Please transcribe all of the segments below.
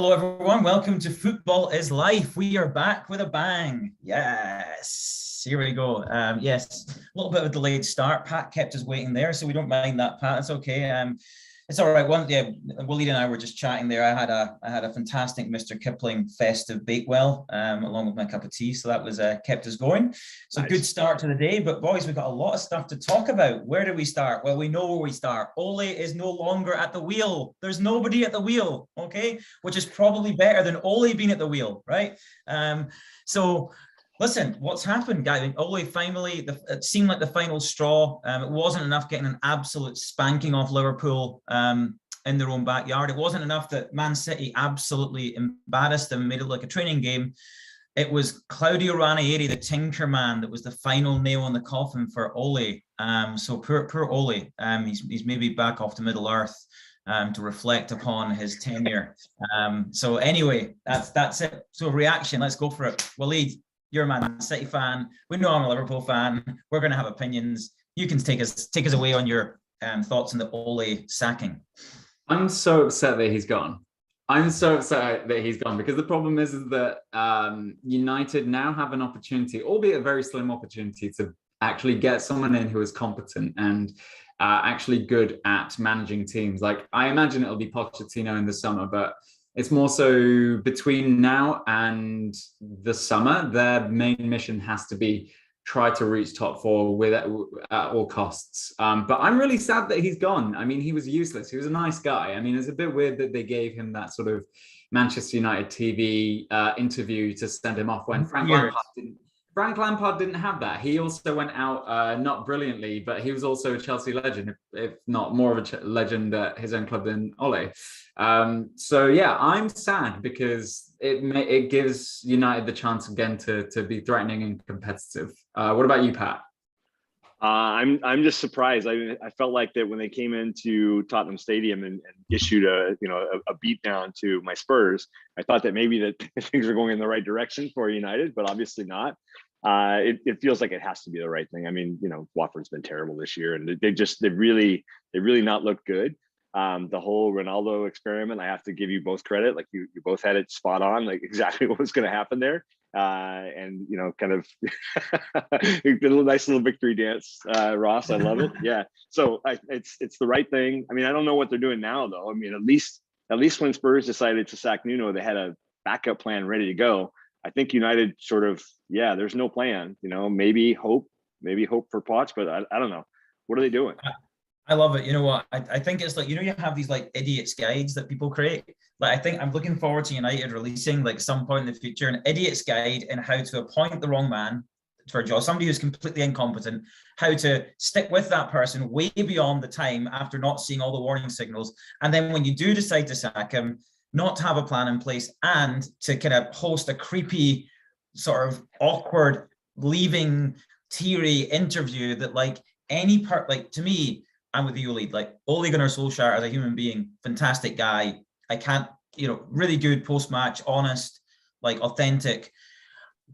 Hello, everyone. Welcome to Football is Life. We are back with a bang. Yes, here we go. Yes, a little bit of a delayed start. Pat kept us waiting there, so we don't mind that, Pat. It's okay. It's all right. Waleed and I were just chatting there. I had a fantastic Mr. Kipling festive bakewell along with my cup of tea, so that was kept us going. So nice. Good start to the day. But boys, we've got a lot of stuff to talk about. Where do we start? Well, we know where we start. Ole is no longer at the wheel. There's nobody at the wheel. Okay, which is probably better than Ole being at the wheel, right? So. Listen, what's happened, guys? Ole finally, it seemed like the final straw. It wasn't enough getting an absolute spanking off Liverpool in their own backyard. It wasn't enough that Man City absolutely embarrassed them, made it like a training game. It was Claudio Ranieri, the Tinker Man, that was the final nail in the coffin for Ole. So poor Ole. He's maybe back off to Middle Earth to reflect upon his tenure. So anyway, that's it. So reaction, let's go for it. Waleed, you're a Man City fan. We know I'm a Liverpool fan. We're going to have opinions. You can take us away on your thoughts on the Ole sacking. I'm so upset that he's gone. I'm so upset that he's gone because the problem is that United now have an opportunity, albeit a very slim opportunity, to actually get someone in who is competent and actually good at managing teams. Like, I imagine it'll be Pochettino in the summer, but it's more so between now and the summer, their main mission has to be try to reach top four at all costs. But I'm really sad that he's gone. I mean, he was useless. He was a nice guy. I mean, it's a bit weird that they gave him that sort of Manchester United TV interview to send him off when Frank Lampard didn't have that. He also went out not brilliantly, but he was also a Chelsea legend, if not more of a legend at his own club than Ole. So yeah, I'm sad because it gives United the chance again to be threatening and competitive. What about you, Pat? I'm just surprised. I felt like that when they came into Tottenham Stadium and issued a beat down to my Spurs, I thought that maybe that things are going in the right direction for United, but obviously not. It feels like it has to be the right thing. I mean, Watford's been terrible this year, and they really not looked good. The whole Ronaldo experiment, I have to give you both credit. Like you both had it spot on, like exactly what was going to happen there. And kind of a nice little victory dance, Ross. I love it. Yeah. So it's the right thing. I mean, I don't know what they're doing now, though. I mean, at least when Spurs decided to sack Nuno, they had a backup plan ready to go. I think United sort of, there's no plan. Maybe hope for Poch, but I don't know. What are they doing? I love it. You know what? I think it's like, you have these like idiots guides that people create. Like, I think I'm looking forward to United releasing like some point in the future an idiot's guide in how to appoint the wrong man for a job, somebody who's completely incompetent, how to stick with that person way beyond the time after not seeing all the warning signals. And then when you do decide to sack him, not to have a plan in place and to kind of host a creepy sort of awkward leaving teary interview that like any part, like to me, I'm with you, Ole. Like Ole Gunnar Solskjaer as a human being, fantastic guy. I can't, really good post-match, honest, like authentic.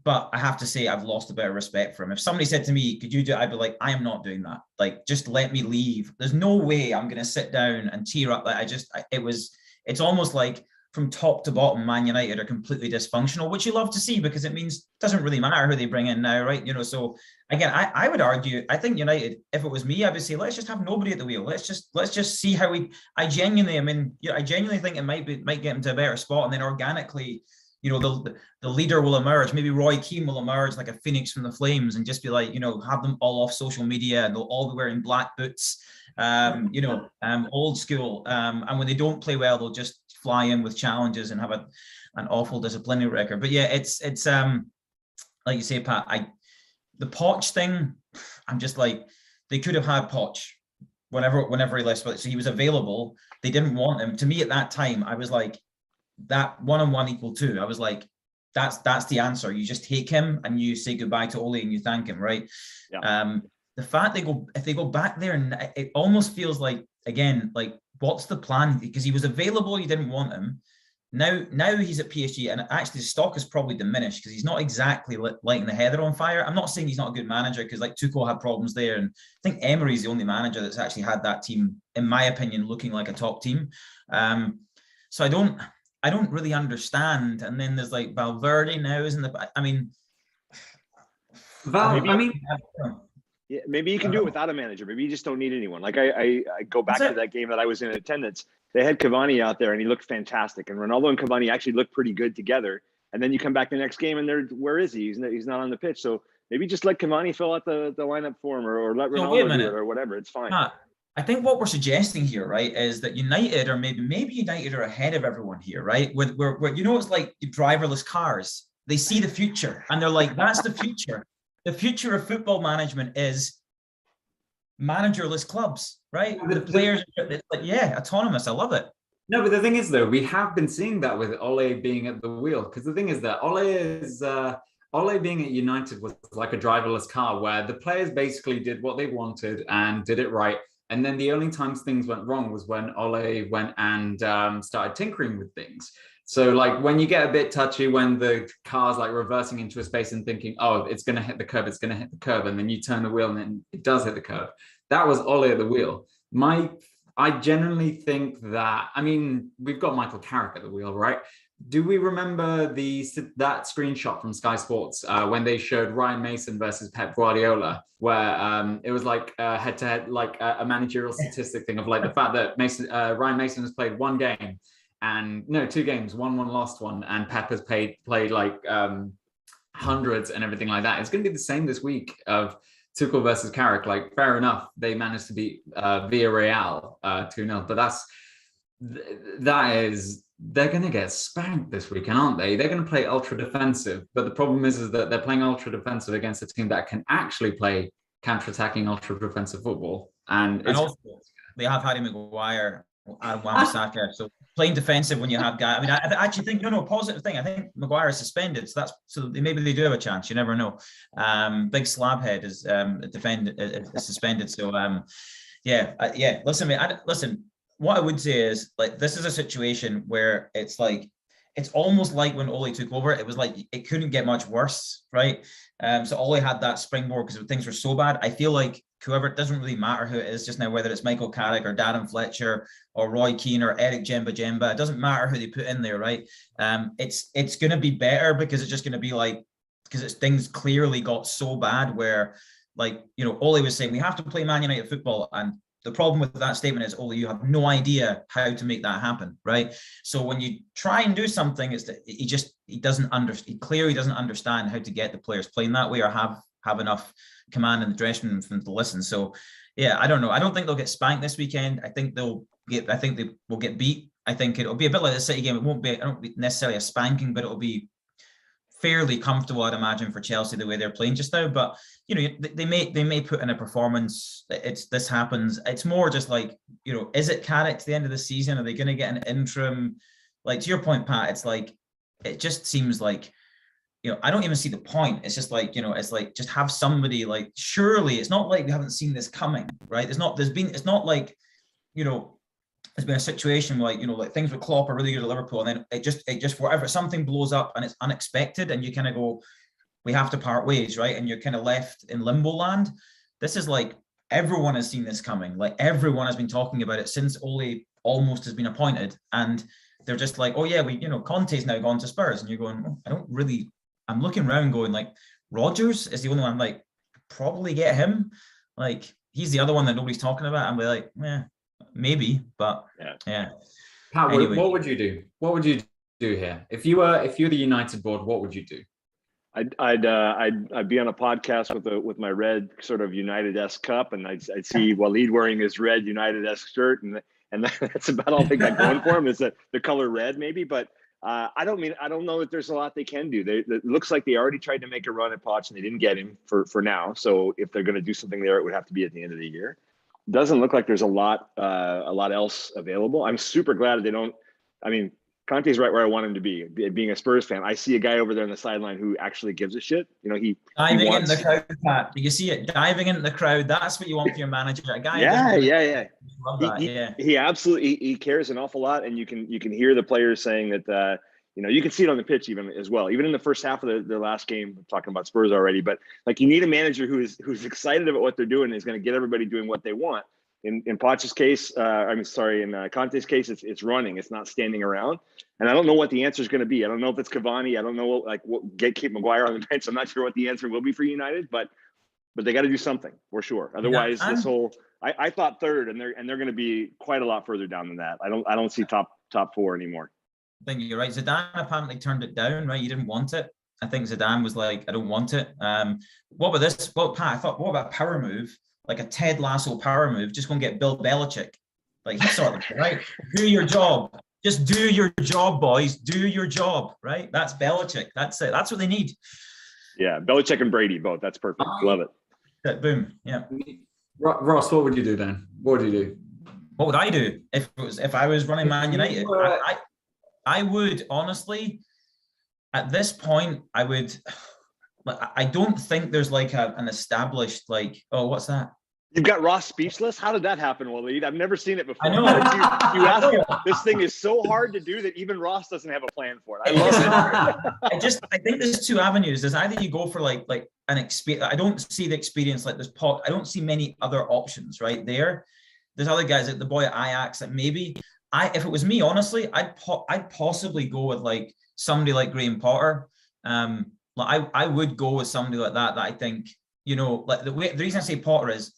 But I have to say, I've lost a bit of respect for him. If somebody said to me, could you do it? I'd be like, I am not doing that. Like, just let me leave. There's no way I'm going to sit down and tear up. Like, it's almost like from top to bottom, Man United are completely dysfunctional, which you love to see because it means it doesn't really matter who they bring in now, right? So again, I would argue, I think United, if it was me, I would say, let's just have nobody at the wheel. Let's just see how I genuinely think it might get into a better spot, and then organically, the leader will emerge. Maybe Roy Keane will emerge like a phoenix from the flames and just be like, have them all off social media and they'll all be wearing black boots, old school. And when they don't play well, they'll just fly in with challenges and have an awful disciplinary record. But yeah, it's like you say, Pat, the Poch thing, I'm just like, they could have had Poch whenever he left. So he was available. They didn't want him. To me at that time, I was like, that 1-on-1 = 2. I was like, that's the answer. You just take him and you say goodbye to Ole and you thank him, right? Yeah. The fact if they go back there, and it almost feels like, again, like, what's the plan? Because he was available, you didn't want him. Now he's at PSG, and actually his stock is probably diminished because he's not exactly lighting the heather on fire. I'm not saying he's not a good manager, because like Tuchel had problems there, and I think Emery's the only manager that's actually had that team, in my opinion, looking like a top team. So I don't really understand. And then there's like Valverde now, isn't the? I mean, Val, Maybe, I mean, yeah, maybe you I can don't do it know. without a manager. Maybe you just don't need anyone. Like I go back That's to it. that game that I was in attendance. They had Cavani out there and he looked fantastic. And Ronaldo and Cavani actually looked pretty good together. And then you come back the next game and where is he? He's not on the pitch. So maybe just let Cavani fill out the lineup for him, or let So wait a Ronaldo do it minute. or whatever. It's fine. Pat, I think what we're suggesting here, right, is that United, or maybe United are ahead of everyone here, right? Where you know, it's like driverless cars. They see the future and they're like, that's the future. The future of football management is managerless clubs, right? The players, it's like, yeah, autonomous. I love it. no, but the thing is, though, we have been seeing that with Ole being at the wheel. Because the thing is that Ole being at United was like a driverless car, where the players basically did what they wanted and did it right. And then the only times things went wrong was when Ole went and started tinkering with things. So, like, when you get a bit touchy, when the car's like reversing into a space and thinking, "Oh, it's going to hit the curb, it's going to hit the curb," and then you turn the wheel and then it does hit the curb. That was Ole at the wheel. I genuinely think that, I mean, we've got Michael Carrick at the wheel, right? Do we remember that screenshot from Sky Sports when they showed Ryan Mason versus Pep Guardiola, where it was like head to head, like a managerial statistic thing of like the fact that Ryan Mason has played one game and no, two games, won one, lost one, and Pep has played like hundreds and everything like that. It's going to be the same this week of Tuchel versus Carrick. Like, fair enough, they managed to beat Villarreal 2-0, but they're going to get spanked this weekend, aren't they? They're going to play ultra defensive, but the problem is that they're playing ultra defensive against a team that can actually play counter-attacking ultra defensive football. And Also, they have Harry Maguire and Wan-Bissaka. So playing defensive when you have guys. I mean, I actually think positive thing. I think Maguire is suspended, so maybe they do have a chance. You never know. Big Slabhead is suspended. So yeah. Listen, mate. Listen. What I would say is, like, this is a situation where it's like, it's almost like when Ole took over, it was like it couldn't get much worse, right? So Ole had that springboard because things were so bad. I feel like whoever, it doesn't really matter who it is just now, whether it's Michael Carrick or Darren Fletcher or Roy Keane or Eric Jemba, it doesn't matter who they put in there, right? It's going to be better because it's just going to be like, because things clearly got so bad where, like, Ole was saying we have to play Man United football, and the problem with that statement is, Ole, you have no idea how to make that happen, right? So when you try and do something, it's that he clearly doesn't understand how to get the players playing that way or have enough command in the dressing room for them to listen. So yeah, I don't know. I don't think they'll get spanked this weekend. I think they will get beat. I think it'll be a bit like the City game. It won't be, I don't think necessarily a spanking, but it'll be fairly comfortable, I'd imagine, for Chelsea the way they're playing just now. But they may put in a performance. This happens. It's more just like, is it Carrick to the end of the season? Are they going to get an interim? Like, to your point, Pat, it's like, it just seems like, I don't even see the point. It's just like, it's like, just have somebody, like, surely it's not like we haven't seen this coming, right? It's not like, there's been a situation like, like things with Klopp are really good at Liverpool, and then it just whatever, something blows up and it's unexpected, and you kind of go, we have to part ways, right? And you're kind of left in limbo land. This is like, everyone has seen this coming. Like, everyone has been talking about it since Ole almost has been appointed, and they're just like, oh yeah, Conte's now gone to Spurs, and you're going, I'm looking around going, like, Rodgers is the only one, like, probably get him. Like, he's the other one that nobody's talking about, and we're like, maybe, but yeah. Pat, anyway. What would you do? What would you do here if you were the United board? What would you do? I'd be on a podcast with my red sort of United-esque cup, and I'd see Waleed wearing his red United-esque shirt, and that's about all they got going for him, is the color red maybe. But I don't know that there's a lot they can do. It looks like they already tried to make a run at Poch and they didn't get him for now. So if they're going to do something there, it would have to be at the end of the year. Doesn't look like there's a lot else available. I'm super glad they don't. I mean, Conte's right where I want him to be. Being a Spurs fan, I see a guy over there on the sideline who actually gives a shit. He diving wants... into the crowd, Pat. Do you see it? Diving into the crowd. That's what you want for your manager. A guy. Yeah. Love that. He absolutely cares an awful lot, and you can hear the players saying that. You can see it on the pitch even as well. Even in the first half of the last game, I'm talking about Spurs already, but like, you need a manager who's excited about what they're doing and is going to get everybody doing what they want. In Poch's case, in Conte's case, it's running. It's not standing around. And I don't know what the answer is going to be. I don't know if it's Cavani. I don't know get Kate Maguire on the bench. I'm not sure what the answer will be for United, but they got to do something for sure. Otherwise, this whole I thought third, and they're going to be quite a lot further down than that. I don't see top four anymore. I think you're right. Zidane apparently turned it down, right? He didn't want it. I think Zidane was like, I don't want it. What about this? Well, Pat, I thought, what about a power move? Like a Ted Lasso power move, just go and get Bill Belichick. Like he sort of, right? Do your job. Just do your job, boys. Do your job, right? That's Belichick. That's it. That's what they need. Yeah, Belichick and Brady both. That's perfect. Love it. Boom. Yeah. Ross, what would you do then? What would you do? What would I do if I was running Man United? I would honestly, at this point, I don't think there's like an established like, oh, what's that? You've got Ross speechless. How did that happen, Waleed? I've never seen it before. I know. You ask him, this thing is so hard to do that even Ross doesn't have a plan for it. I love it. I think there's two avenues. There's either you go for like an experience. I don't see the experience like this. I don't see many other options right there. There's other guys like the boy at Ajax that maybe if it was me, honestly, I'd possibly go with like somebody like Graham Potter. Like I would go with somebody like that I think, like the reason I say Potter is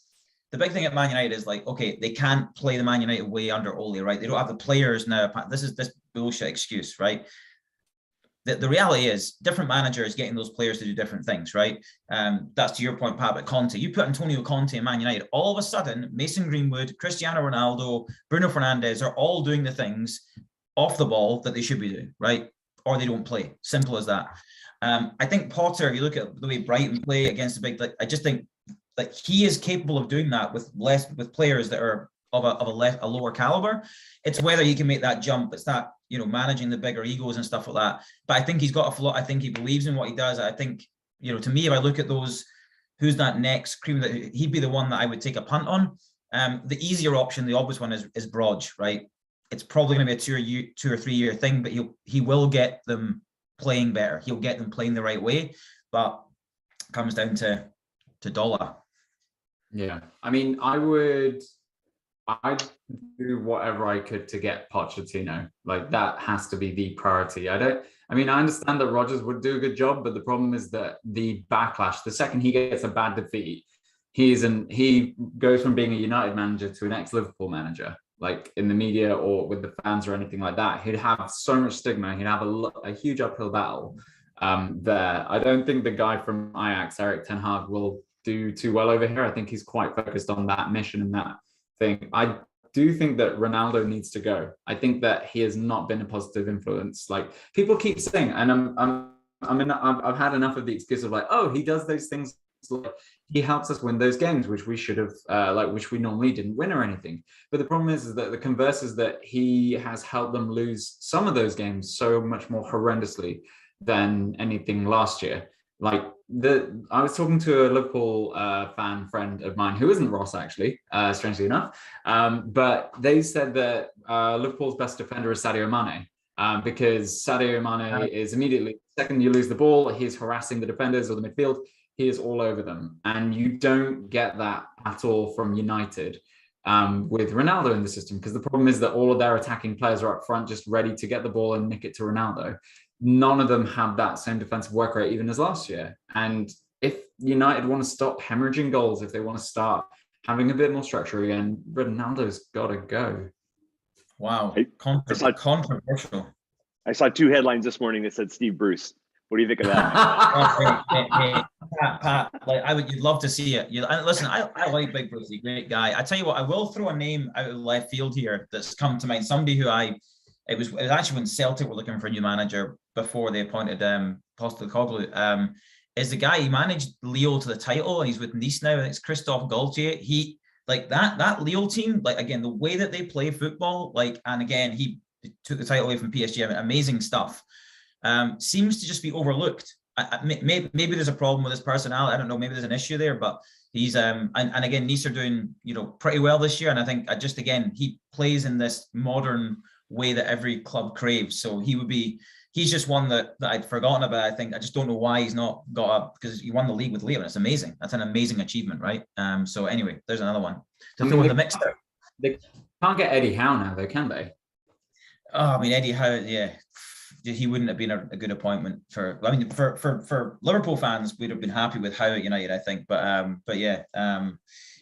the big thing at Man United is like, okay, they can't play the Man United way under Ole, right? They don't have the players now. This is this bullshit excuse, right? The reality is different managers getting those players to do different things, right? That's to your point, Pat, about Conte. You put Antonio Conte in Man United, all of a sudden, Mason Greenwood, Cristiano Ronaldo, Bruno Fernandes are all doing the things off the ball that they should be doing, right? Or they don't play. Simple as that. I think Potter, if you look at the way Brighton play against the big, I just think that he is capable of doing that with players that are of a lower caliber. It's whether he can make that jump. It's that, managing the bigger egos and stuff like that. But I think he's got a flaw. I think he believes in what he does. I think, to me, if I look at those, who's that next cream, that he'd be the one that I would take a punt on. The easier option, the obvious one is Brodge, right? It's probably going to be a 2 or 3 year thing, but he will get them playing better. He'll get them playing the right way, but it comes down to dollar. Yeah, I mean, I'd do whatever I could to get Pochettino. Like that has to be the priority. I understand that Rodgers would do a good job, but the problem is that the backlash, the second he gets a bad defeat, he goes from being a United manager to an ex-Liverpool manager, like in the media or with the fans or anything like that. He'd have so much stigma. He'd have a huge uphill battle there. I don't think the guy from Ajax, Erik ten Hag, will do too well over here. I think he's quite focused on that mission and that thing. I do think that Ronaldo needs to go. I think that he has not been a positive influence. Like people keep saying, and I've had enough of the excuse of like, oh, he does those things. Like, he helps us win those games, which we should have, which we normally didn't win or anything. But the problem is that the converse is that he has helped them lose some of those games so much more horrendously than anything last year. Like I was talking to a Liverpool fan friend of mine who isn't Ross, actually, strangely enough. But they said that Liverpool's best defender is Sadio Mane, because Sadio Mane is immediately, second you lose the ball, he's harassing the defenders or the midfield. He is all over them. And you don't get that at all from United with Ronaldo in the system, because the problem is that all of their attacking players are up front just ready to get the ball and nick it to Ronaldo. None of them have that same defensive work rate even as last year. And if United want to stop hemorrhaging goals, if they want to start having a bit more structure again, Ronaldo's got to go. Wow. Controversial. I saw 2 headlines this morning that said Steve Bruce. What do you think of that? Pat, you'd love to see it. Listen, I like Big Bruce, he's a great guy. I tell you what, I will throw a name out of left field here that's come to mind. Somebody who it was actually when Celtic were looking for a new manager before they appointed Postecoglou. Is the guy, he managed Lille to the title and he's with Nice now. I think it's Christophe Gaultier. He like that Lille team, like again, the way that they play football, and again, he took the title away from PSG. Amazing stuff. Seems to just be overlooked. Maybe there's a problem with his personality. I don't know. Maybe there's an issue there, but he's and again, Nice are doing pretty well this year. And I think again, he plays in this modern way that every club craves. So he's just one that I'd forgotten about. I think I just don't know why he's not got up, because he won the league with Liam. It's amazing. That's an amazing achievement, right? So anyway, there's another one to throw in the mix there. They can't get Eddie Howe now, though, can they? Oh, I mean, Eddie Howe, yeah, he wouldn't have been a good appointment for. I mean, for Liverpool fans, we'd have been happy with Howe at United, I think. But yeah,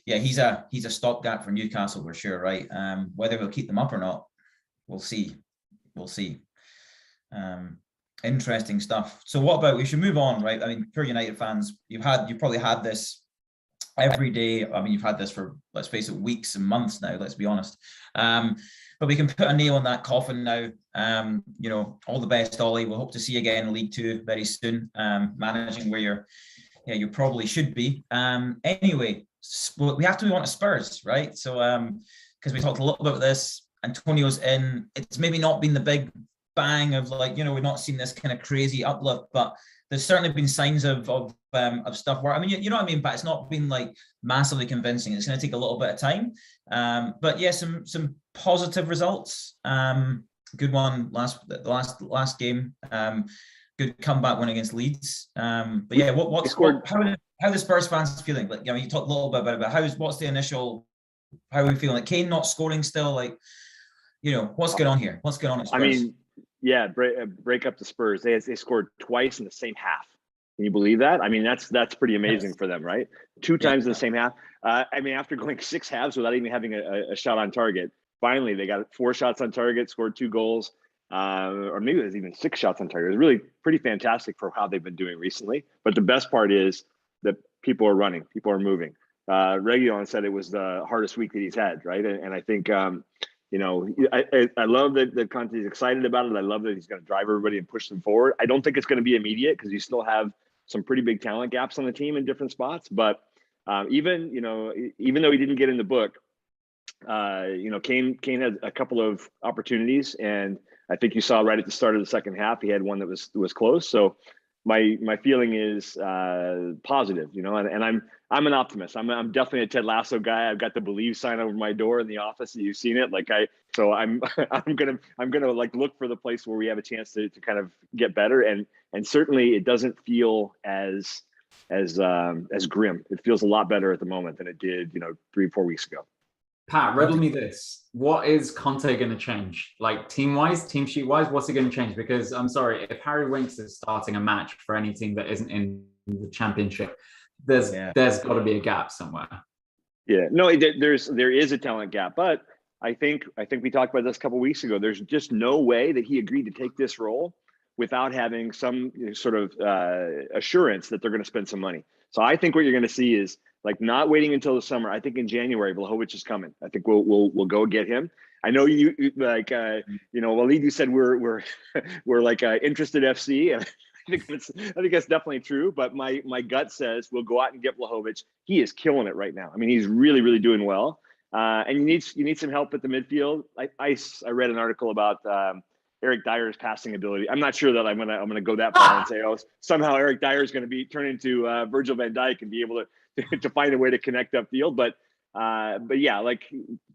he's a stopgap for Newcastle for sure, right? Whether we'll keep them up or not, we'll see. Interesting stuff. So what about, we should move on, right? I mean, pure United fans, you've probably had this every day. I mean, you've had this for, let's face it, weeks and months now, let's be honest. But we can put a nail on that coffin now. All the best, Ollie. We'll hope to see you again in League Two very soon, managing where you probably should be. Anyway, we have to move on to Spurs, right? So because we talked a little bit about this, Antonio's in. It's maybe not been the big bang of we've not seen this kind of crazy uplift, but there's certainly been signs of stuff where, I mean, you know what I mean, but it's not been like massively convincing. It's going to take a little bit of time, but yeah, some positive results. Good one last game. Good comeback win against Leeds. But yeah, how the Spurs fans feeling? Like, you talked a little bit about it, what's the initial, how are we feeling? Like Kane not scoring still, what's going on here? What's going on at Spurs? I mean, yeah, break up the Spurs. They scored twice in the same half. Can you believe that? I mean, that's pretty amazing for them, right? Two times in the same half. I mean, after going 6 halves without even having a shot on target, finally they got 4 shots on target, scored 2 goals, or maybe it was even 6 shots on target. It was really pretty fantastic for how they've been doing recently. But the best part is that people are running, people are moving. Reguilon said it was the hardest week that he's had, right? And I think I love that Conte's excited about it. I love that he's going to drive everybody and push them forward. I don't think it's going to be immediate because you still have some pretty big talent gaps on the team in different spots. But even though he didn't get in the book, Kane had a couple of opportunities, and I think you saw right at the start of the second half he had one that was close. So my feeling is positive, and I'm an optimist. I'm definitely a Ted Lasso guy. I've got the believe sign over my door in the office. You've seen it. So I'm gonna like look for the place where we have a chance to kind of get better. And certainly it doesn't feel as grim. It feels a lot better at the moment than it did, 3-4 weeks ago. Pat, riddle me this. What is Conte going to change? Like team-wise, team sheet-wise, what's he going to change? Because I'm sorry, if Harry Winks is starting a match for any team that isn't in the Championship, there's got to be a gap somewhere. Yeah, no, there is a talent gap, but I think we talked about this a couple of weeks ago. There's just no way that he agreed to take this role without having some sort of assurance that they're going to spend some money. So I think what you're going to see is like not waiting until the summer. I think in January, Vlahovic is coming. I think we'll go get him. I know you like Walid, you said we're like interested FC, and I think that's definitely true. But my gut says we'll go out and get Vlahovic. He is killing it right now. I mean, he's really, really doing well. And you need some help at the midfield. I read an article about Eric Dyer's passing ability. I'm not sure that I'm gonna go that far and say, somehow Eric Dyer is going to turn into Virgil van Dijk and be able to find a way to connect upfield. But yeah, like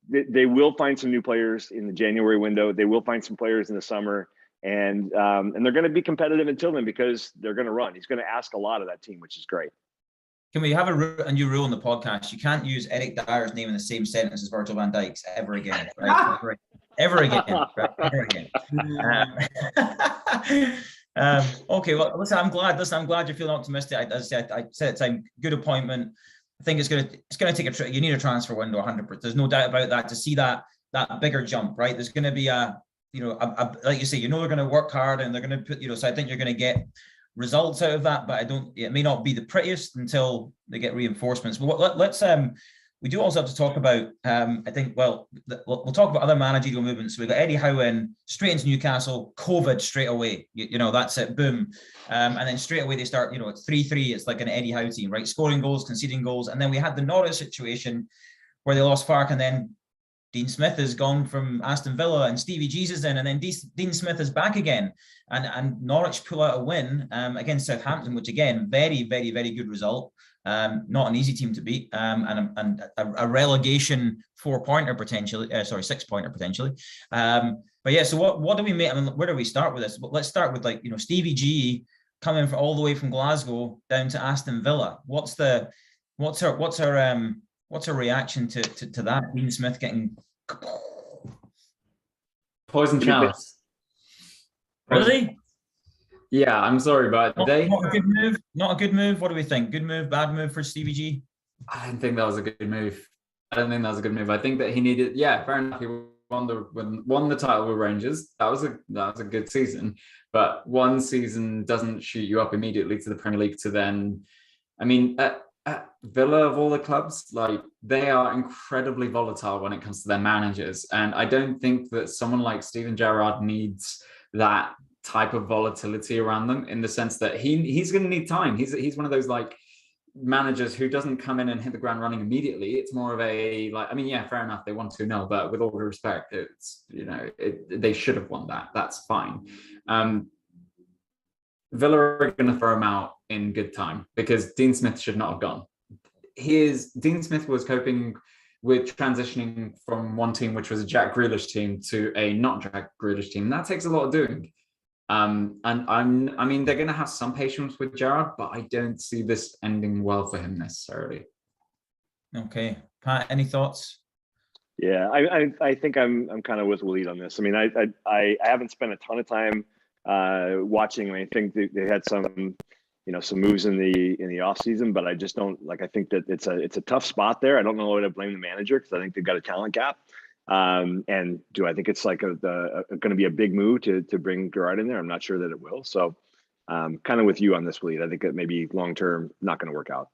they will find some new players in the January window. They will find some players in the summer, and they're going to be competitive until then because they're going to run. He's going to ask a lot of that team, which is great. Can we have a new rule in the podcast? You can't use Eric Dyer's name in the same sentence as Virgil van Dijk's ever again, right? Ever again, right? Ever again. Okay, well, listen, I'm glad you're feeling optimistic. As I said, I said at the time, good appointment. I think it's gonna take you need a transfer window 100%. There's no doubt about that. To see that bigger jump, right? There's going to be like you say, they're going to work hard and they're going to put, so I think you're going to get results out of that, but it may not be the prettiest until they get reinforcements. But let's we do also have to talk about I think we'll talk about other managerial movements. So we've got Eddie Howe in straight into Newcastle, COVID straight away, that's it, boom, and then straight away they start, it's 3-3. It's like an Eddie Howe team, right? Scoring goals, conceding goals. And then we had the Norwich situation where they lost Fark, and then Dean Smith has gone from Aston Villa and Stevie G's is in, and then Dean Smith is back again, and Norwich pull out a win against Southampton, which again, very, very, very good result. Not an easy team to beat, and a relegation 4-pointer potentially. Sorry, 6-pointer potentially. But yeah, so what do we make? I mean, where do we start with this? Let's start with, like, you know, Stevie G coming from all the way from Glasgow down to Aston Villa. What's our reaction to that? Dean Smith getting poison chalice. Really? Yeah, I'm sorry, but not a good move. Not a good move. What do we think? Good move, bad move for Stevie G? I don't think that was a good move. I don't think that was a good move. I think that he needed, yeah, fair enough. He won the title with Rangers. That was a good season. But one season doesn't shoot you up immediately to the Premier League to then, I mean, at Villa, of all the clubs, like, they are incredibly volatile when it comes to their managers. And I don't think that someone like Steven Gerrard needs that type of volatility around them, in the sense that he's going to need time. He's one of those, like, managers who doesn't come in and hit the ground running immediately. It's more of a, like, I mean, yeah, fair enough, they won 2-0, but with all due respect, it's, you know, they should have won that. That's fine. Villa are going to throw him out in good time, because Dean Smith should not have gone. Dean Smith was coping with transitioning from one team, which was a Jack Grealish team, to a not Jack Grealish team. That takes a lot of doing. And I mean, they're going to have some patience with Gerrard, but I don't see this ending well for him necessarily. Okay, Pat, any thoughts? Yeah, I think I'm kind of with Waleed on this. I mean, I haven't spent a ton of time watching. I mean, I think they had some, you know, some moves in the off season, but I just don't, like, I think that it's a tough spot there. I don't know whether to blame the manager, because I think they've got a talent gap. And do I think it's like going to be a big move to bring Gerrard in there? I'm not sure that it will. So kind of with you on this, Waleed. I think that maybe long term not going to work out.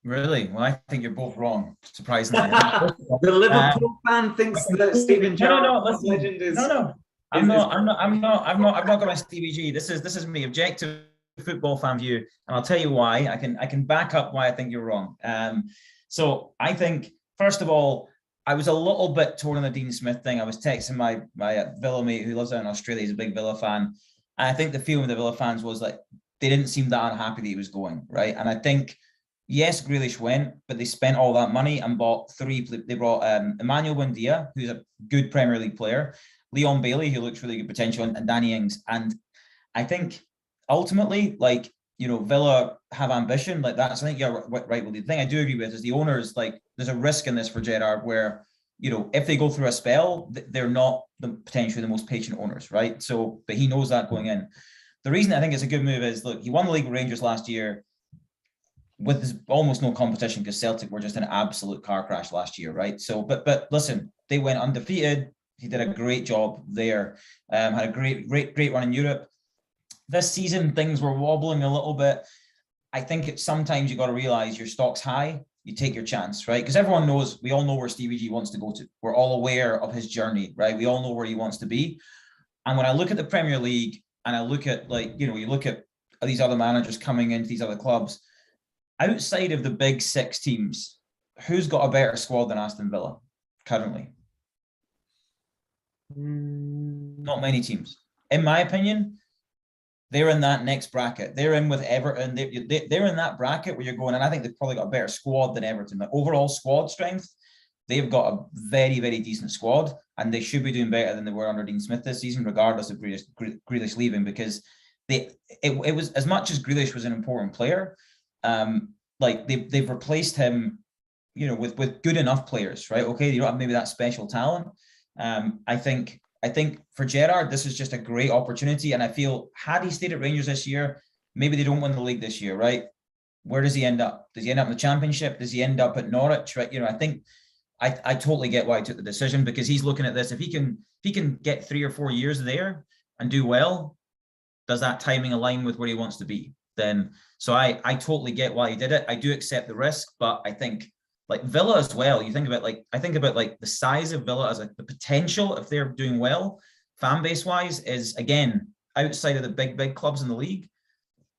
Really? Well, I think you're both wrong, surprisingly. The Liverpool fan thinks that Steven Gerrard legend is. No. I'm not got my Stevie G. This is me, objective football fan view, and I'll tell you why. I can back up why I think you're wrong. So I think, first of all, I was a little bit torn on the Dean Smith thing. I was texting my Villa mate who lives out in Australia. He's a big Villa fan, and I think the feeling of the Villa fans was like they didn't seem that unhappy that he was going, right. And I think, yes, Grealish went, but they spent all that money and bought three. They brought Emmanuel Buendia, who's a good Premier League player, Leon Bailey, who looks really good potential, and Danny Ings. And I think ultimately, like, you know, Villa have ambition. Like, that's, I think you're right. Well, the thing I do agree with is the owners, like, there's a risk in this for Gerrard where, you know, if they go through a spell, they're not potentially the most patient owners, right? So, but he knows that going in. The reason I think it's a good move is, look, he won the league with Rangers last year with almost no competition, because Celtic were just an absolute car crash last year, right? So, but listen, they went undefeated. He did a great job there. Had a great run in Europe. This season, things were wobbling a little bit. I think sometimes you got to realize your stock's high. You take your chance, right? Because everyone knows, we all know where Stevie G wants to go to. We're all aware of his journey, right? We all know where he wants to be. And when I look at the Premier League and I look at, like, you know, you look at these other managers coming into these other clubs, outside of the big six teams, who's got a better squad than Aston Villa currently? Not many teams. In my opinion, they're in that next bracket. They're in with Everton. They're in that bracket where you're going, and I think they've probably got a better squad than Everton. The overall squad strength, they've got a very, very decent squad, and they should be doing better than they were under Dean Smith this season, regardless of Grealish leaving, because it was, as much as Grealish was an important player, like they've replaced him, you know, with good enough players, right? Okay, you don't have maybe that special talent. I think for Gerrard, this is just a great opportunity. And I feel, had he stayed at Rangers this year, maybe they don't win the league this year, right? Where does he end up? Does he end up in the Championship? Does he end up at Norwich? Right? You know, I think I totally get why he took the decision, because he's looking at this. If he can get 3 or 4 years there and do well, does that timing align with where he wants to be? Then, so I totally get why he did it. I do accept the risk, but I think, like, Villa as well, I think about the size of Villa as the potential, if they're doing well, fan base wise, is, again, outside of the big clubs in the league,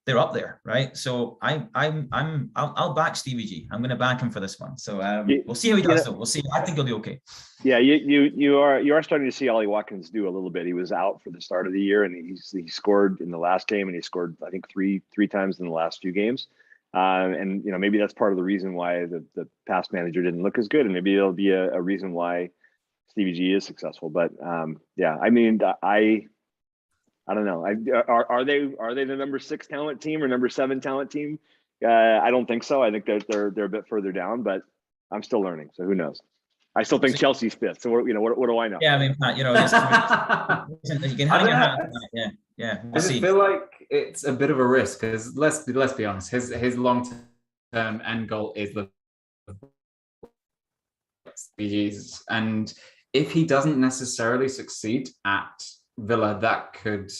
they're up there, right? So I'll back Stevie G. I'm going to back him for this one. So we'll see how he does, though. We'll see. I think he'll do okay. Yeah, you are starting to see Ollie Watkins do a little bit. He was out for the start of the year, and he scored in the last game, and he scored, I think, three times in the last few games. And maybe that's part of the reason why the past manager didn't look as good, and maybe it'll be a reason why Stevie G is successful. But yeah, I mean, I don't know. Are they the number 6 talent team or number 7 talent team? I don't think so. I think they're a bit further down, but I'm still learning. So who knows? I still think Chelsea's 5th. So what do I know? Yeah, I mean, Pat, you can hang your hat on that. Yeah. I just feel like it's a bit of a risk because let's be honest, his long-term end goal is the SPGs, and if he doesn't necessarily succeed at Villa, that could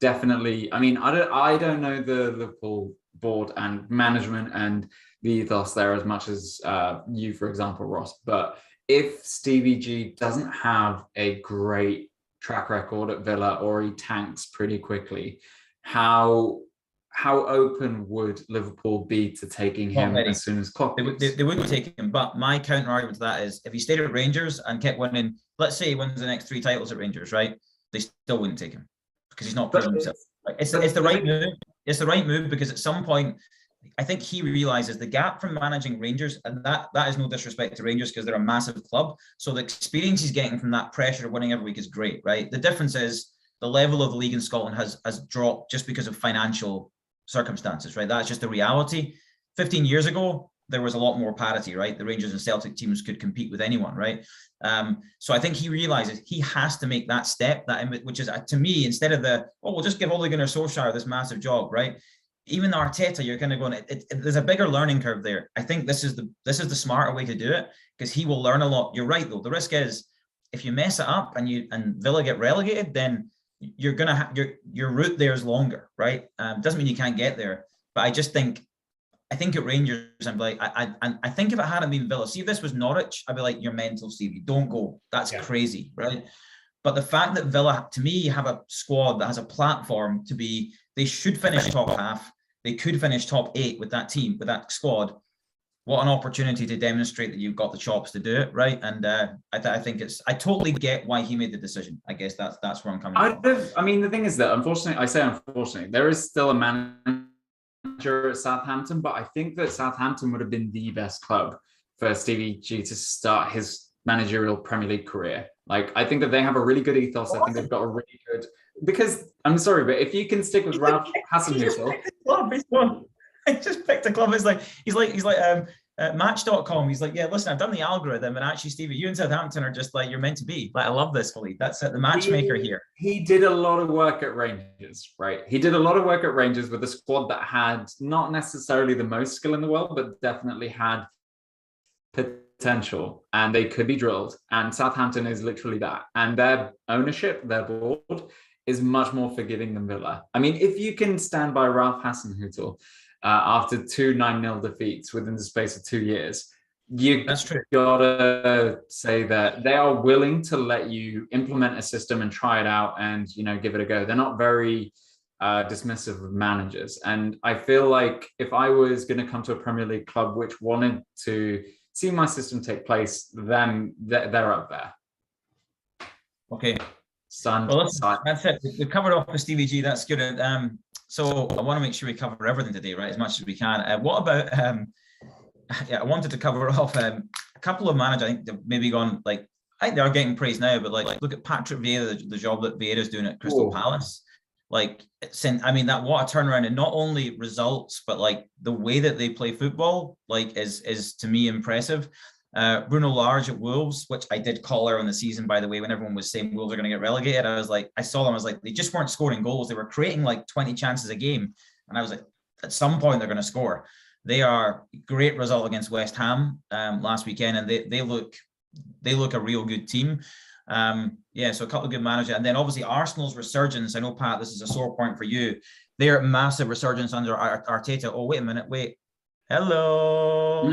definitely. I mean, I don't know the Liverpool board and management and the ethos there as much as you, for example, Ross, but if Stevie G doesn't have a great track record at Villa, or he tanks pretty quickly, how open would Liverpool be to taking him as soon as Klopp? They would take him, but my counter argument to that is if he stayed at Rangers and kept winning, let's say he wins the next 3 titles at Rangers, right? They still wouldn't take him because he's not proven himself. It's the right move. It's the right move because at some point, I think he realizes the gap from managing Rangers, and that is no disrespect to Rangers because they're a massive club. So the experience he's getting from that pressure of winning every week is great, right? The difference is the level of the league in Scotland has dropped just because of financial circumstances, right? That's just the reality. 15 years ago, there was a lot more parity, right? The Rangers and Celtic teams could compete with anyone, right? So I think he realizes he has to make that step, which is, to me, instead of we'll just give Ole Gunnar Solskjaer this massive job, right? Even Arteta, you're kind of going, there's a bigger learning curve there. I think this is the smarter way to do it because he will learn a lot. You're right, though. The risk is if you mess it up and Villa get relegated, then you're going to your route there is longer, right? Doesn't mean you can't get there. But I think at Rangers, I'm like, I think if it hadn't been Villa, see if this was Norwich, I'd be like, you're mental, Stevie. Don't go. That's crazy, right? But the fact that Villa, to me, have a squad that has a platform to be, they should finish top half. They could finish top 8 with that team, with that squad. What an opportunity to demonstrate that you've got the chops to do it, right? And I think I totally get why he made the decision. I guess that's where I'm coming from. I mean, the thing is that unfortunately, there is still a manager at Southampton, but I think that Southampton would have been the best club for Stevie G to start his managerial Premier League career. Like, I think that they have a really good ethos. I think they've got a really good, because I'm sorry, but if you can stick with Ralph Hasenhüttl. I just picked a club. He's like Match.com. He's like, yeah, listen, I've done the algorithm, and actually, Stevie, you and Southampton are just like, you're meant to be. Like, I love this, Philippe. That's it, the matchmaker here. He did a lot of work at Rangers, right? He did a lot of work at Rangers with a squad that had not necessarily the most skill in the world, but definitely had potential, and they could be drilled. And Southampton is literally that. And their ownership, their board, is much more forgiving than Villa. I mean, if you can stand by Ralph Hasenhüttl after 2 9-0 defeats within the space of 2 years, That's true. Gotta say that they are willing to let you implement a system and try it out and give it a go. They're not very dismissive of managers. And I feel like if I was going to come to a Premier League club which wanted to see my system take place, then they're up there. Okay. Well, that's it. We've covered off with Stevie G. That's good. So I want to make sure we cover everything today, right? As much as we can. What about? I wanted to cover off a couple of managers. I think they've maybe gone I think they are getting praised now, but look at Patrick Vieira, the job that Vieira's doing at Crystal Palace. What a turnaround, and not only results, but the way that they play football, is to me impressive. Bruno Lage at Wolves, which I did call earlier in the season, by the way, when everyone was saying Wolves are going to get relegated. I saw them, I was like, they just weren't scoring goals. They were creating 20 chances a game. And I was like, at some point they're going to score. They are great result against West Ham last weekend, and they look a real good team. So a couple of good managers. And then obviously Arsenal's resurgence. I know, Pat, this is a sore point for you. They're massive resurgence under Arteta. Oh, wait a minute. Wait. Hello.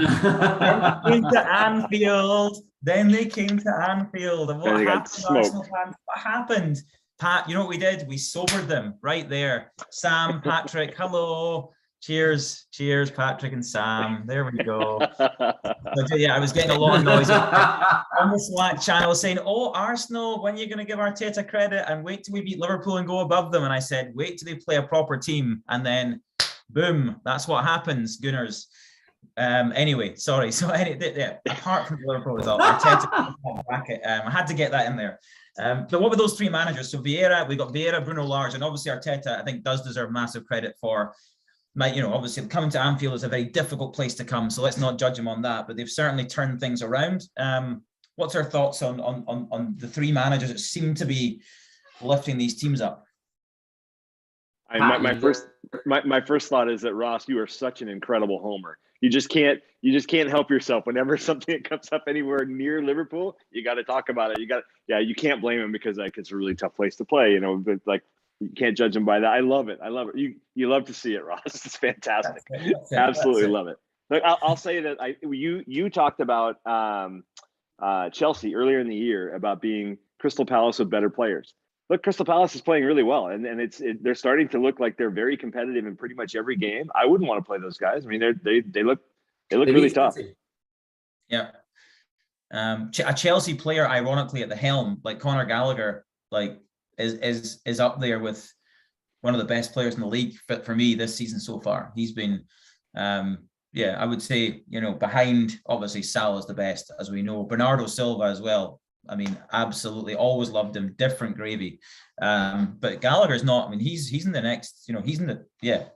Then they came to Anfield. And what happened, Arsenal fans? What happened? Pat, you know what we did? We sobered them right there. Sam, Patrick, hello. Cheers, Patrick and Sam. There we go. I was getting a lot of noise on the Slack channel saying, "Oh, Arsenal, when are you going to give Arteta credit? And wait till we beat Liverpool and go above them." And I said, "Wait till they play a proper team, and then Boom. That's what happens, Gunners. Anyway, sorry. So yeah, apart from the Liverpool result, Arteta bracket, I had to get that in there. But what were those three managers? So Vieira, we got Vieira, Bruno Lage, and obviously Arteta, I think, does deserve massive credit for obviously coming to Anfield is a very difficult place to come. So let's not judge him on that, but they've certainly turned things around. What's our thoughts on the three managers that seem to be lifting these teams up? My first thought is that, Ross, you are such an incredible homer. You just can't help yourself. Whenever something comes up anywhere near Liverpool, you got to talk about it. You can't blame him, because like it's a really tough place to play, but like you can't judge him by that. I love it. You love to see it, Ross. It's fantastic. Absolutely love it. Look, I'll say that you talked about Chelsea earlier in the year about being Crystal Palace with better players. Look, Crystal Palace is playing really well, and they're starting to look like they're very competitive in pretty much every game. I wouldn't want to play those guys. I mean, they look really tough. Yeah. A Chelsea player, ironically, at the helm, like Conor Gallagher, like is up there with one of the best players in the league for me this season so far. He's been, I would say, behind obviously Salah is the best, as we know. Bernardo Silva as well. I mean, absolutely, always loved him. Different gravy, but Gallagher's not. I mean, he's in the next.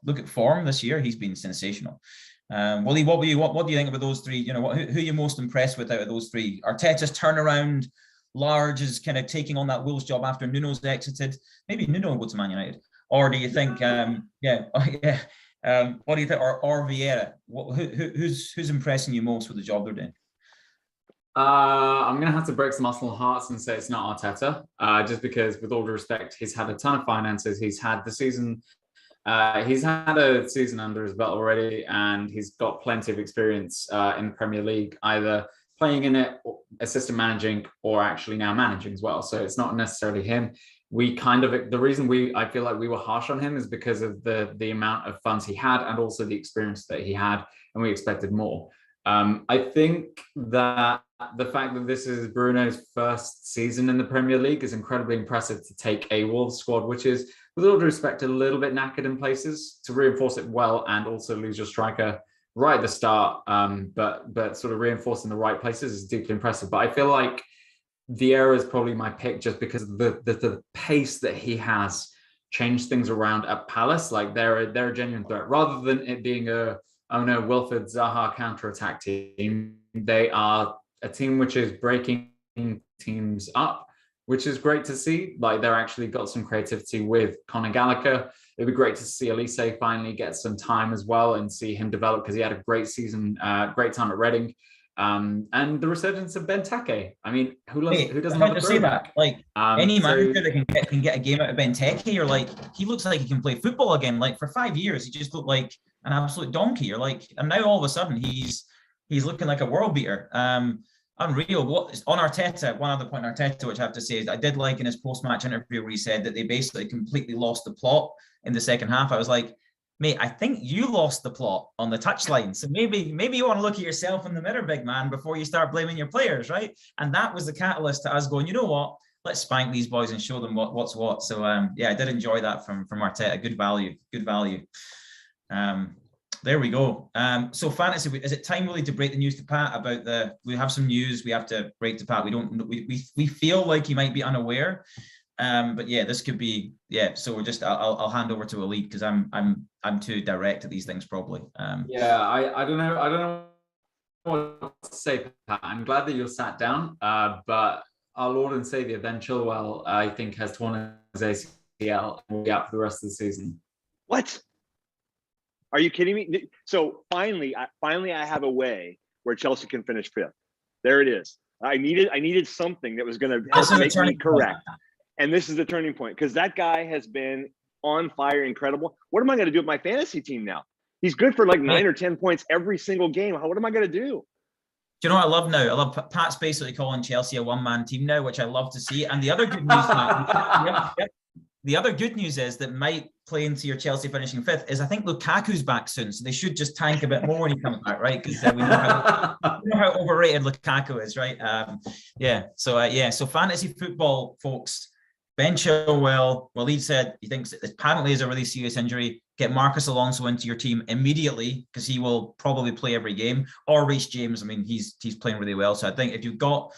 Look at form this year. He's been sensational. Willie, what do you think about those three? Who are you most impressed with out of those three? Arteta's turnaround. Large is kind of taking on that Wolves job after Nuno's exited. Maybe Nuno will go to Man United, or do you think? What do you think? Or Vieira? Who's impressing you most with the job they're doing? I'm going to have to break some Arsenal hearts and say it's not Arteta, just because, with all due respect, he's had a ton of finances. He's had a season under his belt already, and he's got plenty of experience in the Premier League, either playing in it, assistant managing, or actually now managing as well. So it's not necessarily him. The reason I feel like we were harsh on him is because of the amount of funds he had, and also the experience that he had, and we expected more. I think that the fact that this is Bruno's first season in the Premier League is incredibly impressive to take a Wolves squad, which is, with all due respect, a little bit knackered in places, to reinforce it well and also lose your striker right at the start, but sort of reinforcing the right places is deeply impressive. But I feel like Vieira is probably my pick, just because of the pace that he has changed things around at Palace. Like they're a genuine threat, rather than it being Wilfred Zaha counter-attack team. They are a team which is breaking teams up, which is great to see. Like, they're actually got some creativity with Conor Gallagher. It'd be great to see Elise finally get some time as well and see him develop, because he had a great season, great time at Reading. And the resurgence of Benteke. I mean, who doesn't love to say that? Like, any manager that can get a game out of Benteke, or like, he looks like he can play football again. Like, for 5 years, he just looked like an absolute donkey. Or like, and now all of a sudden he's looking like a world beater. Unreal. What on Arteta? One other point on Arteta, which I have to say, is I did like in his post-match interview where he said that they basically completely lost the plot in the second half. I was like, mate, I think you lost the plot on the touchline. So maybe you want to look at yourself in the mirror, big man, before you start blaming your players, right? And that was the catalyst to us going, you know what? Let's spank these boys and show them what's what. So I did enjoy that from Arteta. Good value. There we go. So fantasy, is it time really to break the news to Pat about we have some news we have to break to Pat. We feel like he might be unaware. But yeah, this could be, so we're just, I'll hand over to Elite, because I'm too direct at these things probably. I don't know what to say, Pat. I'm glad that you're sat down, but our Lord and Savior Ben Chilwell, I think, has torn his ACL and will be out for the rest of the season. What? Are you kidding me? So finally I have a way where Chelsea can finish fifth. There it is. I needed something that was going to make me correct. And this is the turning point, because that guy has been on fire, incredible. What am I going to do with my fantasy team now? He's good for like 9 or 10 points every single game. What am I going to do? Do you know what I love now? I love Pat's basically calling Chelsea a one-man team now, which I love to see. And the other good news, Pat, the other good news is that might play into your Chelsea finishing fifth is I think Lukaku's back soon, so they should just tank a bit more when he comes back, right? Because we know how overrated Lukaku is, right? So fantasy football, folks. Ben Chilwell. Waleed said he thinks it apparently is a really serious injury. Get Marcus Alonso into your team immediately because he will probably play every game. Or Reece James. I mean, he's playing really well. So I think if you've got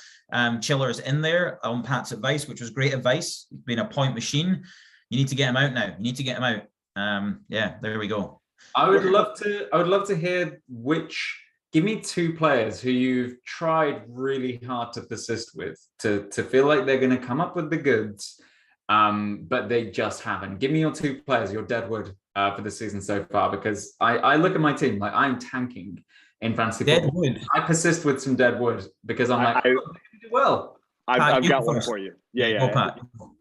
Chillers in there on Pat's advice, which was great advice, he's been a point machine. You need to get him out now. You need to get him out. Yeah, there we go. I would love to hear give me 2 players who you've tried really hard to persist with to feel like they're going to come up with the goods, but they just haven't. Give me your 2 players, your deadwood for the season so far, because I look at my team like I'm tanking in fantasy football. I persist with some deadwood because I'm like, they do well. I've got one for you. Yeah.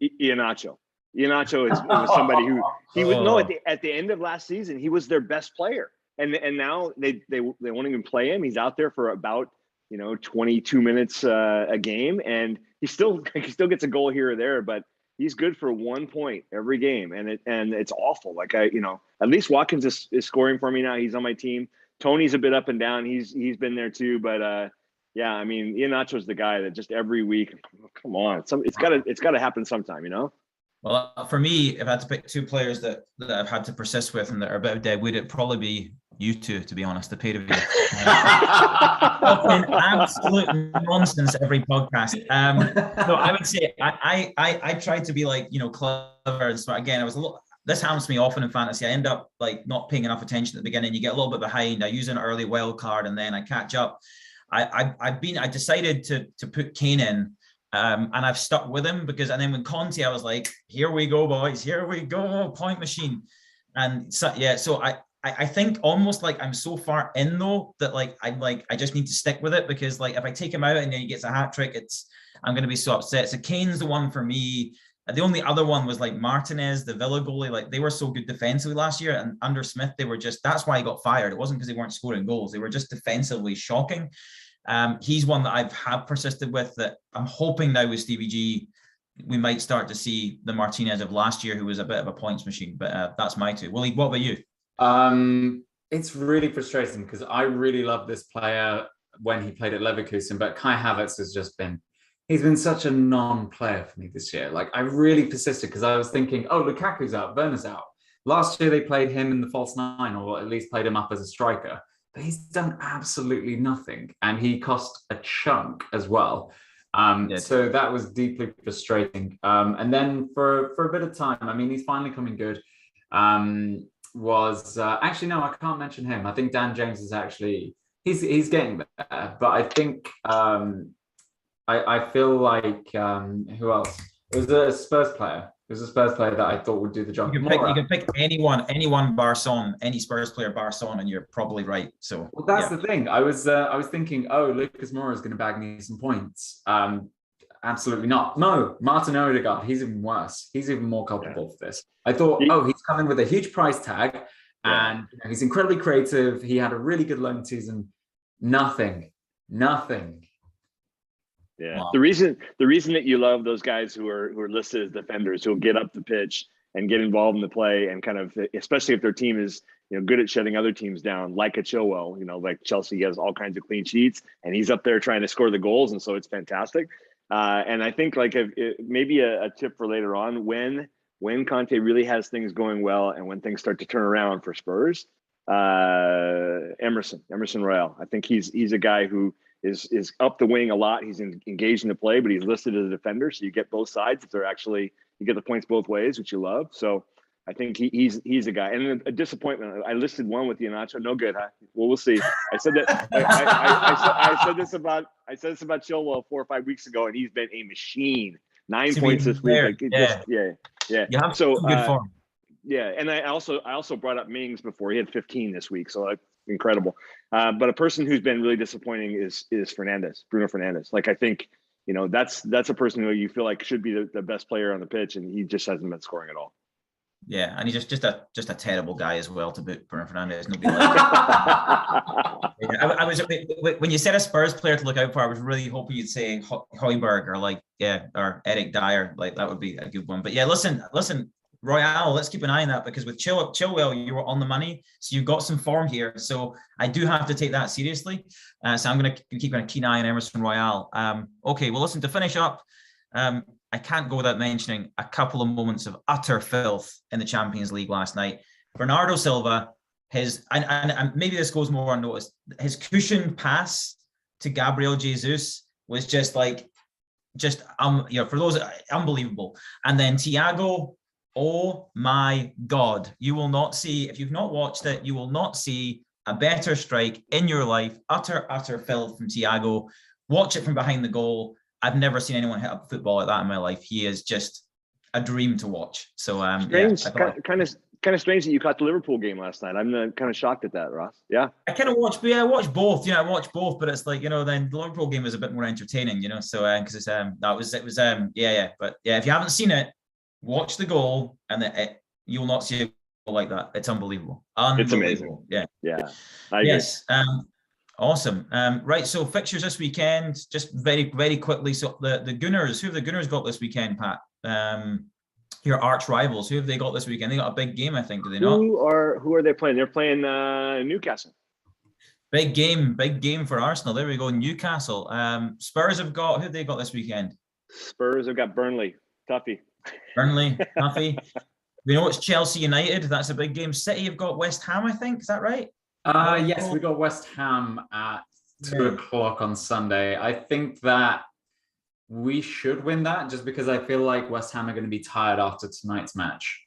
Iheanacho. Iheanacho was somebody who he would know at the end of last season, he was their best player. And now they won't even play him. He's out there for about 22 minutes a game, and he still gets a goal here or there, but he's good for 1 point every game, and it's awful. Like at least Watkins is scoring for me now. He's on my team. Tony's a bit up and down. He's been there too, but yeah, I mean, Iheanacho's the guy that just every week. Come on, it's got to happen sometime, Well, for me, if I had to pick 2 players that I've had to persist with and that are a bit of dead, would it probably be you 2, to be honest, the pair of you. Absolute nonsense every podcast. No, I would say I tried to be like, clever and smart. Again, this happens to me often in fantasy. I end up like not paying enough attention at the beginning. You get a little bit behind. I use an early wild card and then I catch up. I decided to put Kane in. And I've stuck with him and then when Conte, I was like, here we go, boys, here we go, point machine. And so, yeah, so I think almost like I'm so far in though that I just need to stick with it because like if I take him out and then he gets a hat trick, I'm going to be so upset. So Kane's the one for me. The only other one was like Martinez, the Villa goalie. Like they were so good defensively last year, and under Smith, that's why he got fired. It wasn't because they weren't scoring goals; they were just defensively shocking. He's one that I've persisted with that I'm hoping now with Stevie G, we might start to see the Martinez of last year, who was a bit of a points machine, but that's my 2. Willie, what about you? It's really frustrating because I really love this player when he played at Leverkusen, but Kai Havertz he's been such a non-player for me this year. Like I really persisted because I was thinking, oh, Lukaku's out, Werner's out. Last year they played him in the false 9 or at least played him up as a striker. But he's done absolutely nothing, and he cost a chunk as well. So that was deeply frustrating. And then for a bit of time, I mean, he's finally coming good. Actually no, I can't mention him. I think Dan James is actually he's getting there, but I think I feel like who else? It was a Spurs player. It was a Spurs player that I thought would do the job. You can pick anyone bar Son, any Spurs player bar Son, and you're probably right. So that's the thing. I was thinking, oh, Lucas Moura is going to bag me some points. Absolutely not. No, Martin Odegaard, he's even worse. He's even more culpable for this. I thought, he's coming with a huge price tag, and he's incredibly creative. He had a really good loan season. Nothing. Yeah. Wow. The reason that you love those guys who are listed as defenders who'll get up the pitch and get involved in the play and kind of, especially if their team is good at shutting other teams down, like a Chilwell, like Chelsea has all kinds of clean sheets and he's up there trying to score the goals, and so it's fantastic. And I think like maybe a tip for later on when Conte really has things going well and when things start to turn around for Spurs, Emerson Royal. I think he's a guy who is up the wing a lot. He's engaged in the play, but he's listed as a defender. So you get both sides. If they're actually, you get the points both ways, which you love. So I think he's a guy. And a disappointment. I listed one with Iheanacho. No good, huh? Well, we'll see. I said that. I said this about Chilwell 4 or 5 weeks ago, and he's been a machine. 9 points this week. Yeah. You have so good form. Yeah, and I also brought up Mings before. He had 15 this week, so incredible. But a person who's been really disappointing is Bruno Fernandes. Like I think that's a person who you feel like should be the best player on the pitch, and he just hasn't been scoring at all. Yeah, and he's just a terrible guy as well to boot. Bruno Fernandes. Nobody likes him. I was when you said a Spurs player to look out for, I was really hoping you'd say Højbjerg or Eric Dyer. Like that would be a good one. But yeah, listen. Royale, let's keep an eye on that because with Chilwell, you were on the money, so you've got some form here. So I do have to take that seriously. So I'm going to keep a keen eye on Emerson Royale. Okay, well, listen, to finish up, I can't go without mentioning a couple of moments of utter filth in the Champions League last night. Bernardo Silva, and maybe this goes more unnoticed, his cushioned pass to Gabriel Jesus was just for those, unbelievable. And then Thiago, oh my God, you will not see, if you've not watched it, you will not see a better strike in your life. Utter filth from Thiago. Watch it from behind the goal. I've never seen anyone hit a football like that in my life. He is just a dream to watch. So strange, kind of strange that you caught the Liverpool game last night. I'm kind of shocked at that, Ross. Yeah, I kind of watched, I watched both. I watched both, but it's like, then the Liverpool game was a bit more entertaining, So because it's but if you haven't seen it, watch the goal, and you'll not see a goal like that. It's unbelievable. It's amazing. Yeah. I agree. Yes. Awesome. Right. So fixtures this weekend, just very, very quickly. So the Gunners, who have the Gunners got this weekend, Pat? Your arch rivals, who have they got this weekend? They got a big game, I think, do they not? Who are they playing? They're playing Newcastle. Big game for Arsenal. There we go. Newcastle. Spurs have got, who have they got this weekend? Spurs have got Burnley. Toughie. Burnley, toughie. We know it's Chelsea United. That's a big game. City have got West Ham, I think. Is that right? Yes, we got West Ham at 2:00 on Sunday. I think that we should win that, just because I feel like West Ham are going to be tired after tonight's match.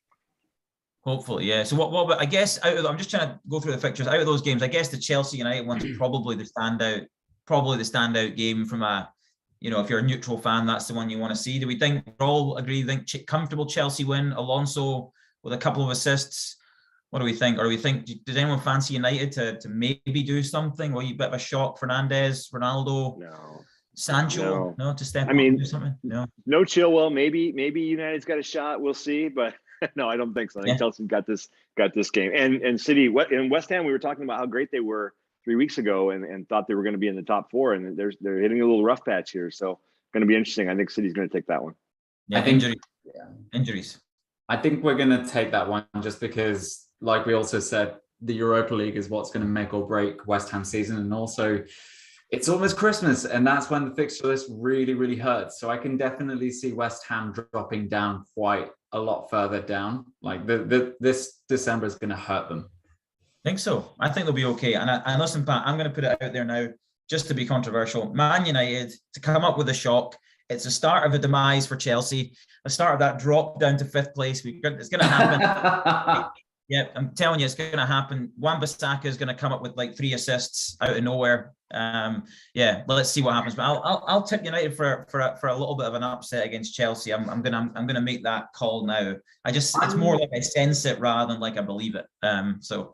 Hopefully, yeah. So what about, I guess, I'm just trying to go through the fixtures. Out of those games, I guess the Chelsea United one's probably the standout game from if you're a neutral fan, that's the one you want to see. Do we think, we all agree, comfortable Chelsea win, Alonso with a couple of assists? What do we think? Or do we think, does anyone fancy United to maybe do something? Or a bit of a shock, Fernandes, Ronaldo? No. Sancho, no, to step up and do something? No Chilwell. Maybe United's got a shot. We'll see, but no, I don't think so. I think Chelsea got this game. And City in West Ham, we were talking about how great they were 3 weeks ago, and thought they were going to be in the top four, and they're hitting a little rough patch here. So going to be interesting. I think City's going to take that one. Yeah, I think injuries. I think we're going to take that one, just because, like we also said, the Europa League is what's going to make or break West Ham season, and also it's almost Christmas, and that's when the fixture list really, really hurts. So I can definitely see West Ham dropping down quite a lot further down. Like this December is going to hurt them. I think so. I think they'll be okay. And listen, Pat, I'm going to put it out there now, just to be controversial. Man United to come up with a shock. It's the start of a demise for Chelsea. The start of that drop down to 5th place. It's going to happen. Yeah, I'm telling you, it's going to happen. Wan-Bissaka is going to come up with like 3 assists out of nowhere. Let's see what happens. But I'll tip United for a little bit of an upset against Chelsea. I'm gonna make that call now. It's more like I sense it rather than like I believe it. So,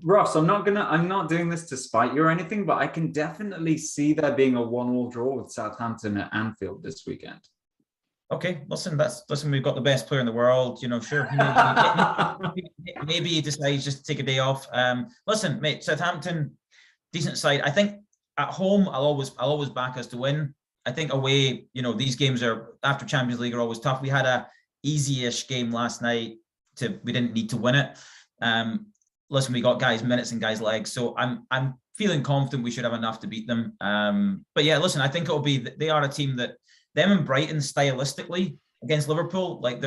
Ross, I'm not doing this to spite you or anything, but I can definitely see there being a 1-1 draw with Southampton at Anfield this weekend. Okay, listen, we've got the best player in the world, sure. Maybe he decides just to take a day off. Listen, mate, Southampton, decent side. I think at home, I'll always back us to win. I think away, these games are, after Champions League, are always tough. We had a easy-ish game last night. We didn't need to win it. Listen, we got guys' minutes and guys' legs, so I'm feeling confident we should have enough to beat them. But yeah, listen, I think it'll be, they are a team that, them and Brighton stylistically against Liverpool, like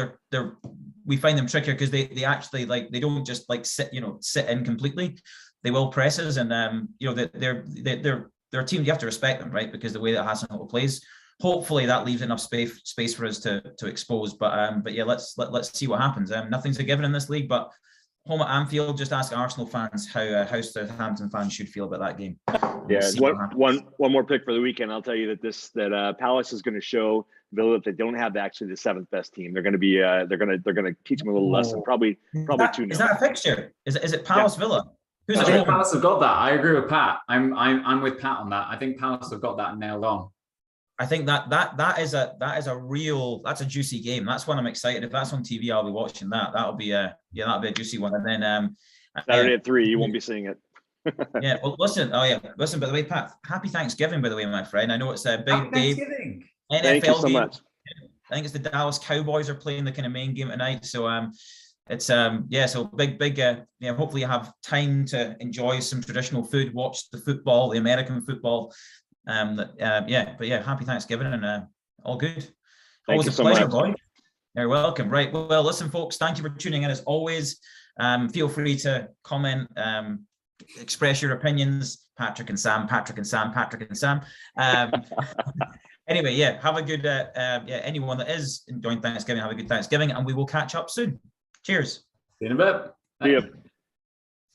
we find them trickier because they actually they don't just sit in completely. They will press us, and they're a team you have to respect them, right? Because the way that Hasenhüttl plays, hopefully that leaves enough space for us to expose. But yeah, let's see what happens. Nothing's a given in this league, but home at Anfield, just ask Arsenal fans how Southampton fans should feel about that game. Yeah, one more pick for the weekend. I'll tell you that Palace is going to show Villa that they don't have actually the 7th best team. They're going to be they're going to teach them a little lesson. Probably 2-0. Is that a fixture? Is it Palace Villa? Who's I think Palace have got that. I agree with Pat. I'm with Pat on that. I think Palace have got that nailed on. I think that is a real, that's a juicy game. That's one I'm excited. If that's on TV, I'll be watching that. That'll be a juicy one. And then Saturday at 3, you won't be seeing it. Yeah. Well, listen. By the way, Pat, happy Thanksgiving, by the way, my friend. I know it's a big day. NFL Thank you so game. much. I think it's the Dallas Cowboys are playing the kind of main game tonight. So it's so big. Hopefully you have time to enjoy some traditional food, watch the football, the American football. Happy Thanksgiving, and all good. Always you a so pleasure, much. boy. You're welcome. Right. Well, listen, folks, thank you for tuning in as always. Feel free to comment, express your opinions. Patrick and Sam. Anyway, yeah, have a good, anyone that is enjoying Thanksgiving, have a good Thanksgiving, and we will catch up soon. Cheers. See you in a bit. See ya.